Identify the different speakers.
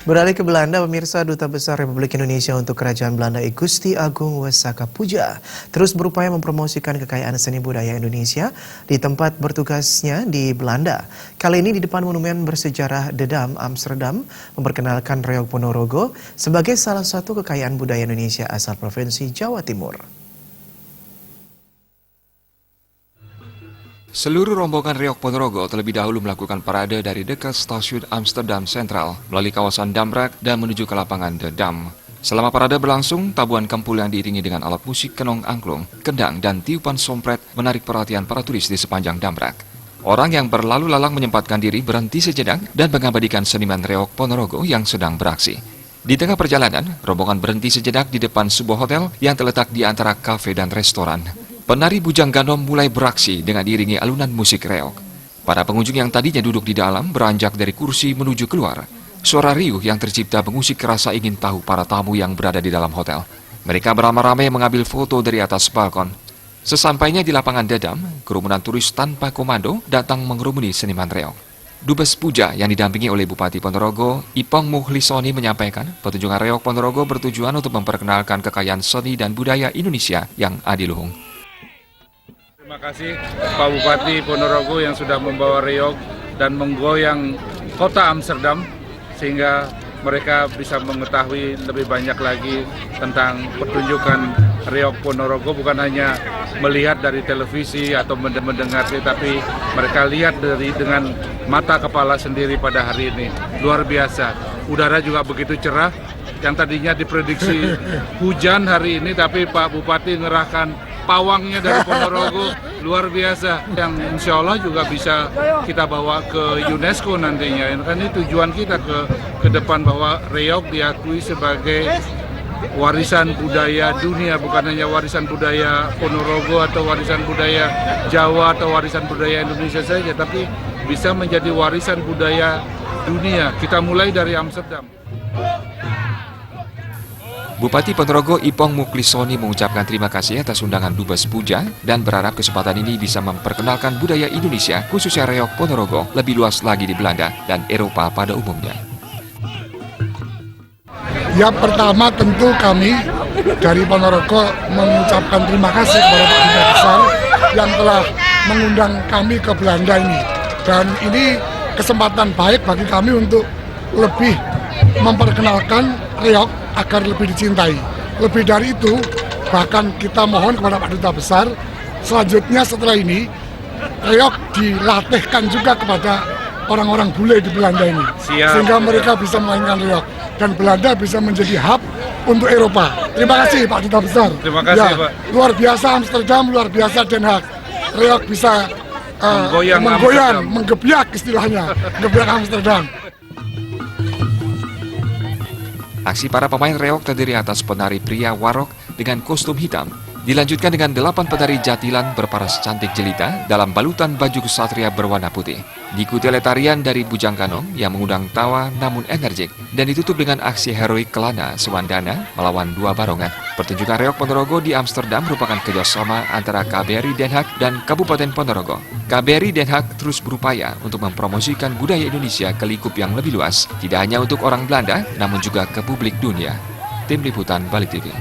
Speaker 1: Beralih ke Belanda, pemirsa Duta Besar Republik Indonesia untuk Kerajaan Belanda I Gusti Agung Wesaka Puja terus berupaya mempromosikan kekayaan seni budaya Indonesia di tempat bertugasnya di Belanda. Kali ini di depan monumen bersejarah De Dam, Amsterdam, memperkenalkan Reog Ponorogo sebagai salah satu kekayaan budaya Indonesia asal Provinsi Jawa Timur.
Speaker 2: Seluruh rombongan Reog Ponorogo terlebih dahulu melakukan parade dari dekat stasiun Amsterdam Sentral melalui kawasan Damrak dan menuju ke lapangan De Dam. Selama parade berlangsung, tabuhan kempul yang diiringi dengan alat musik kenong angklung, kendang, dan tiupan sompret menarik perhatian para turis di sepanjang Damrak. Orang yang berlalu lalang menyempatkan diri berhenti sejenak dan mengabadikan seniman Reog Ponorogo yang sedang beraksi. Di tengah perjalanan, rombongan berhenti sejenak di depan sebuah hotel yang terletak di antara kafe dan restoran. Penari Bujang Ganom mulai beraksi dengan diiringi alunan musik reog. Para pengunjung yang tadinya duduk di dalam beranjak dari kursi menuju keluar. Suara riuh yang tercipta mengusik rasa ingin tahu para tamu yang berada di dalam hotel. Mereka beramai-ramai mengambil foto dari atas balkon. Sesampainya di lapangan De Dam, kerumunan turis tanpa komando datang mengerumuni seniman reog. Dubes Puja yang didampingi oleh Bupati Ponorogo, Ipong Mukhlisoni menyampaikan pertunjukan reog Ponorogo bertujuan untuk memperkenalkan kekayaan seni dan budaya Indonesia yang adiluhung.
Speaker 3: Terima kasih Pak Bupati Ponorogo yang sudah membawa reog dan menggoyang kota Amsterdam sehingga mereka bisa mengetahui lebih banyak lagi tentang pertunjukan reog Ponorogo, bukan hanya melihat dari televisi atau mendengar, tapi mereka lihat dengan mata kepala sendiri pada hari ini. Luar biasa. Udara juga begitu cerah. Yang tadinya diprediksi hujan hari ini, tapi Pak Bupati ngerahkan pawangnya dari Ponorogo luar biasa, yang insya Allah juga bisa kita bawa ke UNESCO nantinya. Kan ini tujuan kita ke depan, bahwa reog diakui sebagai warisan budaya dunia, bukan hanya warisan budaya Ponorogo atau warisan budaya Jawa atau warisan budaya Indonesia saja, tapi bisa menjadi warisan budaya dunia. Kita mulai dari Amsterdam.
Speaker 2: Bupati Ponorogo Ipong Mukhlisoni mengucapkan terima kasih atas undangan Dubes Puja dan berharap kesempatan ini bisa memperkenalkan budaya Indonesia, khususnya reog Ponorogo, lebih luas lagi di Belanda dan Eropa pada umumnya.
Speaker 4: Ya, pertama tentu kami dari Ponorogo mengucapkan terima kasih kepada Pak Duta Besar yang telah mengundang kami ke Belanda ini. Dan ini kesempatan baik bagi kami untuk lebih memperkenalkan reog agar lebih dicintai. Lebih dari itu, bahkan kita mohon kepada Pak Duta Besar, selanjutnya setelah ini, reog dilatihkan juga kepada orang-orang bule di Belanda ini. Sehingga mereka bisa memainkan reog. Dan Belanda bisa menjadi hub untuk Eropa. Terima kasih Pak Duta Besar.
Speaker 3: Terima kasih ya, Pak.
Speaker 4: Luar biasa Amsterdam, luar biasa Den Haag. Reog bisa menggoyang, menggebiak istilahnya, gebiak Amsterdam.
Speaker 2: Aksi para pemain reog terdiri atas penari pria warok dengan kostum hitam, dilanjutkan dengan 8 penari jatilan berparas cantik jelita dalam balutan baju ksatria berwarna putih. Diikuti oleh tarian dari Bujang Ganom yang mengundang tawa namun energik, dan ditutup dengan aksi heroik Kelana Sewandana melawan 2 barongan. Pertunjukan reog Ponorogo di Amsterdam merupakan kerjasama antara KBRI Den Haag dan Kabupaten Ponorogo. KBRI Den Haag terus berupaya untuk mempromosikan budaya Indonesia ke lingkup yang lebih luas, tidak hanya untuk orang Belanda, namun juga ke publik dunia. Tim Liputan Balik TV.